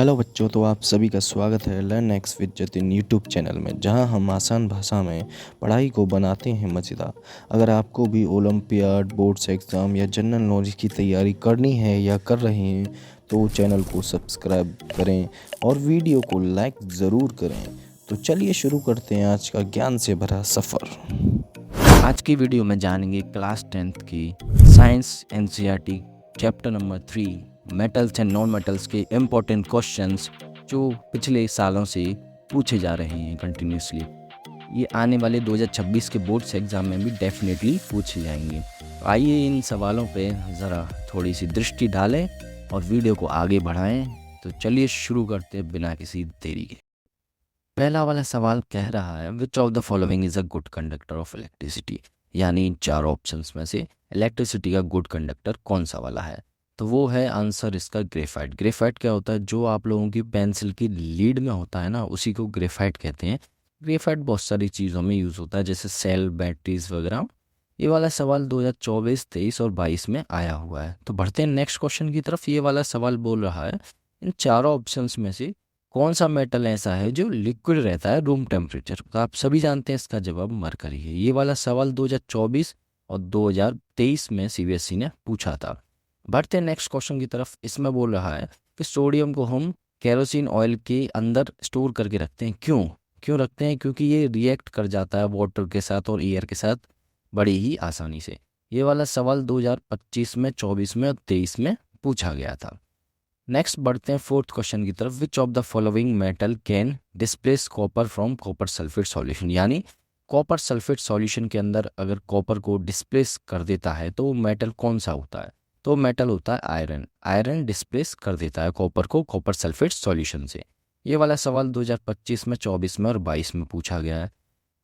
Hello बच्चों, तो आप सभी का स्वागत है learn next with Jatin YouTube channel में, जहां हम आसान भाषा में पढ़ाई को बनाते हैं मज़ेदार। अगर आपको भी ओलंपियाड, बोर्ड्स एग्ज़ाम या जनरल नॉलेज की तैयारी करनी है या कर रहे हैं तो चैनल को सब्सक्राइब करें और वीडियो को लाइक ज़रूर करें। तो चलिए शुरू करते हैं आज का ज्ञान से भरा सफ़र। आज की वीडियो में जानेंगे क्लास 10th की science NCERT chapter number 3 metals and non metals के इम्पोर्टेंट क्वेश्चंस जो पिछले सालों से पूछे जा रहे हैं कंटिन्यूसली। ये आने वाले 2026 के बोर्ड्स एग्ज़ाम में भी डेफिनेटली पूछे जाएंगे। आइए इन सवालों पे ज़रा थोड़ी सी दृष्टि डालें और वीडियो को आगे बढ़ाएं। तो चलिए शुरू करते हैं बिना किसी देरी के। पहला वाला सवाल कह रहा है which of the following is a good conductor of electricity, यानी इन चारों ऑप्शंस में से इलेक्ट्रिसिटी का गुड कंडक्टर कौन सा वाला है। तो वो है आंसर इसका ग्रेफाइट। ग्रेफाइट क्या होता है, जो आप लोगों की पेंसिल की लीड में होता है ना, उसी को ग्रेफाइट कहते हैं। ग्रेफाइट बहुत सारी चीज़ों में यूज़ होता है, जैसे सेल, बैटरीज वगैरह। ये वाला सवाल 2024, 23 और 22 में आया हुआ है। तो बढ़ते हैं नेक्स्ट क्वेश्चन की तरफ। ये वाला सवाल बोल रहा है इन चारों ऑप्शंस में से कौन सा मेटल ऐसा है जो लिक्विड रहता है रूम टेम्परेचर। तो आप सभी जानते हैं इसका जवाब मरकरी है। ये वाला सवाल 2024 और 2023 में सीबीएसई ने पूछा था। बढ़ते हैं नेक्स्ट क्वेश्चन की तरफ। इसमें बोल रहा है कि सोडियम को हम केरोसिन ऑयल के अंदर स्टोर करके रखते हैं। क्यों क्यों रखते हैं? क्योंकि ये रिएक्ट कर जाता है वाटर के साथ और एयर के साथ बड़ी ही आसानी से। ये वाला सवाल 2025 में, 24 में और 23 में पूछा गया था। नेक्स्ट बढ़ते हैं फोर्थ क्वेश्चन की तरफ। Which of the following metal can displace copper from copper sulphate solution, यानी कॉपर सल्फेट सॉल्यूशन के अंदर अगर कॉपर को डिस्प्लेस कर देता है तो मेटल कौन सा होता है। तो मेटल होता है आयरन। आयरन डिस्प्लेस कर देता है कॉपर को कॉपर सल्फेट सॉल्यूशन से। ये वाला सवाल 2025 में, 24 में और 22 में पूछा गया है।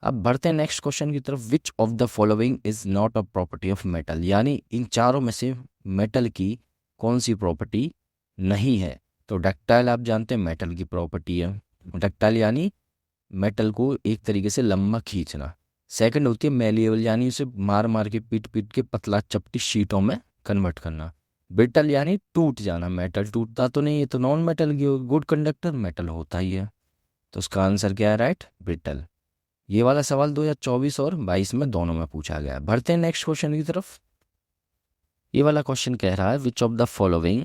अब बढ़ते हैं नेक्स्ट क्वेश्चन की तरफ। Which of the following is not a property of metal, यानी इन चारों में से मेटल की कौन सी प्रॉपर्टी नहीं है। तो डक्टाइल आप जानते हैं मेटल की प्रॉपर्टी है। डक्टाइल यानी मेटल को एक तरीके से लंबा खींचना। सेकंड होती है मेलिएबल, यानी उसे मार मार के पीट पीट के पतला चपटी शीटों में कन्वर्ट करना। ब्रिटल यानी टूट जाना। मेटल टूटता तो नहीं, ये तो नॉन मेटल की गुड कंडक्टर मेटल होता ही है। तो उसका आंसर क्या है? Right, brittle. ये वाला सवाल 2024 और 22 में दोनों में पूछा गया। बढ़ते हैं नेक्स्ट क्वेश्चन की तरफ। ये वाला क्वेश्चन कह रहा है which of the following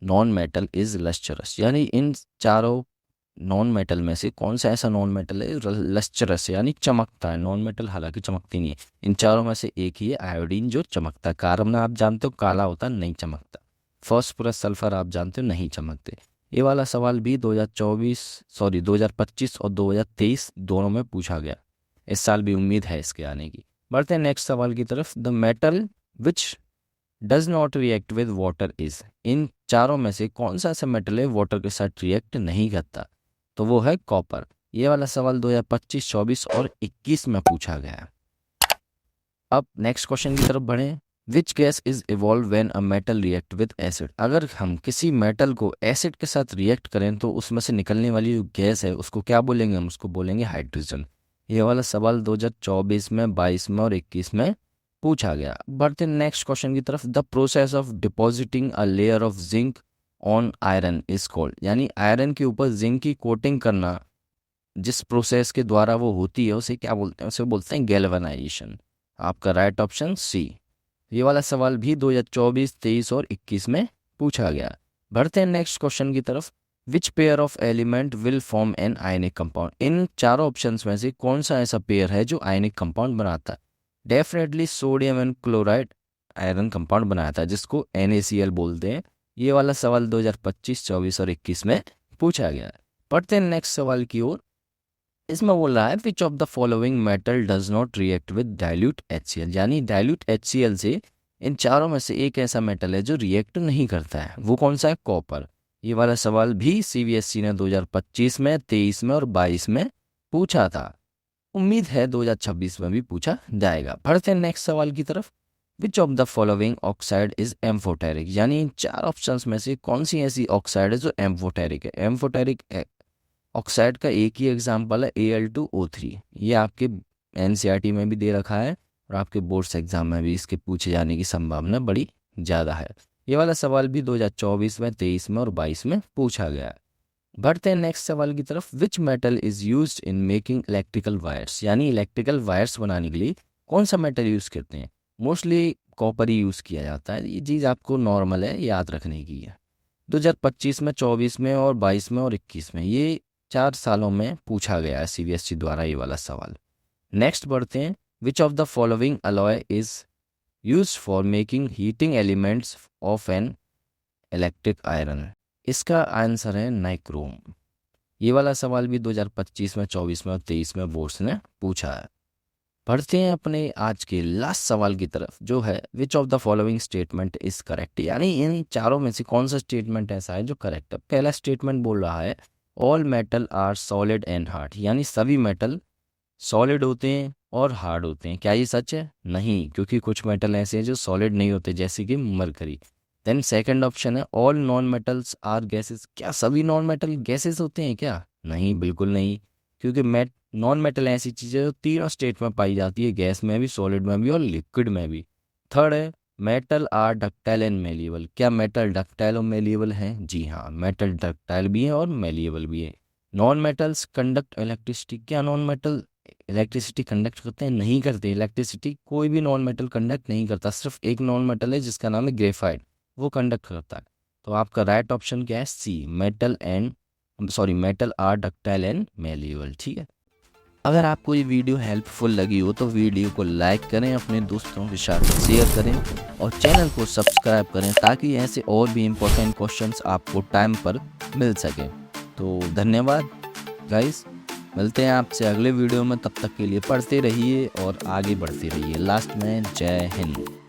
non metal is lustrous, यानी इन चारों नॉन मेटल में से कौन सा ऐसा नॉन मेटल है लस्चरस, यानी चमकता है। नॉन मेटल हालांकि चमकती नहीं है। इन चारों में से एक ही है आयोडीन जो चमकता है। कार्बन आप जानते हो काला होता है, नहीं चमकता। फॉस्फोरस, सल्फर आप जानते हो नहीं चमकते। ये वाला सवाल भी 2025 और 2023 दोनों में पूछा गया। इस साल भी उम्मीद है इसके आने की। बढ़ते हैं नेक्स्ट सवाल की तरफ। The metal which does not react with water is, इन चारों में से कौन सा ऐसा मेटल है वाटर के साथ रिएक्ट नहीं करता। तो वो है कॉपर। ये वाला सवाल 2025, 24 और 21 में पूछा गया है। अब नेक्स्ट क्वेश्चन की तरफ बढ़ें। Which gas is evolve when a metal react with acid, अगर हम किसी मेटल को एसिड के साथ रिएक्ट करें तो उसमें से निकलने वाली जो गैस है उसको क्या बोलेंगे? हम उसको बोलेंगे हाइड्रोजन। ये वाला सवाल 2024 में, 22 में और 21 में पूछा गया। बढ़ते नेक्स्ट क्वेश्चन की तरफ। The process of depositing a layer of zinc on iron is called, यानी आयरन के ऊपर जिंक की कोटिंग करना जिस प्रोसेस के द्वारा वो होती है उसे क्या बोलते हैं? उसे बोलते हैं गैल्वेनाइजेशन। आपका राइट ऑप्शन सी। ये वाला सवाल भी 2024, 23 और 21 में पूछा गया। बढ़ते हैं नेक्स्ट क्वेश्चन की तरफ। Which pair of element will form an ionic compound, इन चारों ऑप्शंस में से कौन सा ऐसा पेयर है जो आयनिक कंपाउंड बनाता है। Definitely sodium and chloride iron compound बनाता है, जिसको NaCl बोलते हैं। ये वाला सवाल 2025, 24 और 21 में पूछा गया है। पढ़ते हैं नेक्स्ट सवाल की ओर। इसमें बोल रहा है which of the following metal does not react with dilute HCl, यानी डाइल्यूट HCl से इन चारों में से एक ऐसा मेटल है जो रिएक्ट नहीं करता है। वो कौन सा है? कॉपर। ये वाला सवाल भी CBSE ने 2025 में, 23 में और 22 में पूछा था। उम्मीद है 2026 में भी पूछा जाएगा। बढ़ते हैं नेक्स्ट सवाल की तरफ। Which of the following oxide is amphoteric, यानी इन चार ऑप्शंस में से कौन सी ऐसी ऑक्साइड है जो एम्फोटेरिक है। एम्फोटेरिक ऑक्साइड का एक ही एग्जाम्पल है Al2O3। ये आपके NCERT में भी दे रखा है और आपके बोर्ड्स एग्जाम में भी इसके पूछे जाने की संभावना बड़ी ज़्यादा है। ये वाला सवाल भी 2024 में, 23 में और 22 में पूछा गया है। बढ़ते हैं नेक्स्ट सवाल की तरफ। Which metal is used in making electrical wires, यानी इलेक्ट्रिकल वायर्स बनाने के लिए कौन सा मेटल यूज़ करते हैं? मोस्टली कॉपर ही यूज़ किया जाता है। ये चीज़ आपको नॉर्मल है, याद रखने की है। 2025 में, 24 में और 22 में और 21 में, ये 4 सालों में पूछा गया है CBSE द्वारा ये वाला सवाल। नेक्स्ट बढ़ते हैं। Which of the following alloy is used for making heating elements of an electric iron? इसका आंसर है नाइक्रोम। ये वाला सवाल भी 2025 में, 24 में और 23 में बोर्ड्स ने पूछा है। बढ़ते हैं अपने आज के लास्ट सवाल की तरफ, जो है which of the following statement is correct, यानी इन चारों में से कौन सा स्टेटमेंट ऐसा है जो करेक्ट है। पहला स्टेटमेंट बोल रहा है all metal are solid and hard, यानी सभी मेटल सॉलिड होते हैं और हार्ड होते हैं। क्या ये सच है? नहीं, क्योंकि कुछ मेटल ऐसे हैं जो सॉलिड नहीं होते, जैसे कि मरकरी। देन सेकंड ऑप्शन है all non metals are gases, क्या सभी नॉन मेटल गैसेस होते हैं क्या? नहीं, बिल्कुल नहीं, क्योंकि नॉन मेटल ऐसी चीज़ें जो तीनों स्टेट में पाई जाती है, गैस में भी, सॉलिड में भी और लिक्विड में भी। थर्ड है metal are ductile and malleable, क्या मेटल डक्टाइल और मेलिएबल हैं? जी हाँ, मेटल डक्टाइल भी है और मेलिएबल भी है। नॉन मेटल्स कंडक्ट इलेक्ट्रिसिटी, क्या नॉन मेटल इलेक्ट्रिसिटी कंडक्ट करते हैं? नहीं करते। इलेक्ट्रिसिटी कोई भी नॉन मेटल कंडक्ट नहीं करता, सिर्फ एक नॉन मेटल है जिसका नाम है ग्रेफाइट, वो कंडक्ट करता है। तो आपका राइट ऑप्शन क्या है? C, metal are ductile and malleable. ठीक है। अगर आपको ये वीडियो हेल्पफुल लगी हो तो वीडियो को लाइक करें, अपने दोस्तों के साथ शेयर करें और चैनल को सब्सक्राइब करें, ताकि ऐसे और भी इम्पोर्टेंट क्वेश्चंस आपको टाइम पर मिल सके। तो धन्यवाद गाइस, मिलते हैं आपसे अगले वीडियो में। तब तक के लिए पढ़ते रहिए और आगे बढ़ते रहिए। लास्ट में जय हिंद।